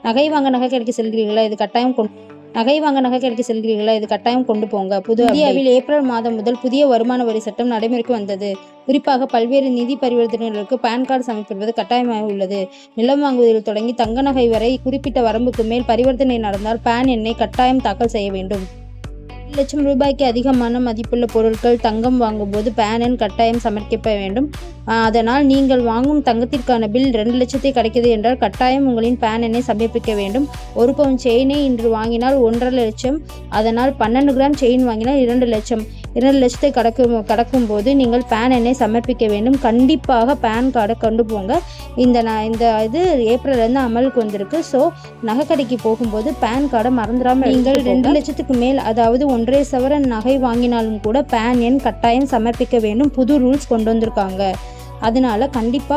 நகை வாங்க நகை கடைக்கு செல்கிறீர்களா? இது கட்டாயம் கொண்டு போங்க. இந்தியாவில் ஏப்ரல் மாதம் முதல் புதிய வருமான வரி சட்டம் நடைமுறைக்கு வந்தது. குறிப்பாக பல்வேறு நிதி பரிவர்த்தனைகளுக்கு பான் கார்டு சமர்ப்பிப்பது கட்டாயமாக உள்ளது. நிலம் வாங்குவதில் தொடங்கி தங்க நகை வரை குறிப்பிட்ட வரம்புக்கு மேல் பரிவர்த்தனை நடந்தால் பான் எண்ணை கட்டாயம் தாக்கல் செய்ய வேண்டும். 2 லட்சம் ரூபாய்க்கு அதிகமான மதிப்புள்ள பொருட்கள் தங்கம் வாங்கும்போது பான் எண் கட்டாயம் சமர்ப்பிக்க வேண்டும். அதனால் நீங்கள் வாங்கும் தங்கத்திற்கான பில் 2 லட்சத்தை கிடைக்கிறது என்றால் கட்டாயம் உங்களின் பான் எண்ணை சமர்ப்பிக்க வேண்டும். 1 பவுன் செயினை இன்று வாங்கினால் 1.5 லட்சம், அதனால் 12 கிராம் செயின் வாங்கினால் 2 லட்சம். 2 லட்சத்தை கடக்கும் போது நீங்கள் பான் எண்ணை சமர்ப்பிக்க வேண்டும். கண்டிப்பாக பான் கார்டை கொண்டு போங்க. இந்த இது ஏப்ரல்லேருந்து அமலுக்கு வந்திருக்கு. ஸோ நகைக்கடைக்கு போகும்போது பான் கார்டை மறந்துடாமல் நீங்கள் 2 லட்சத்துக்கு மேல், அதாவது 1.5 சவரன் நகை வாங்கினாலும் கூட பான் எண் கட்டாயம் சமர்ப்பிக்க வேண்டும். புது ரூல்ஸ் கொண்டு வந்திருக்காங்க. அதனால கண்டிப்பாக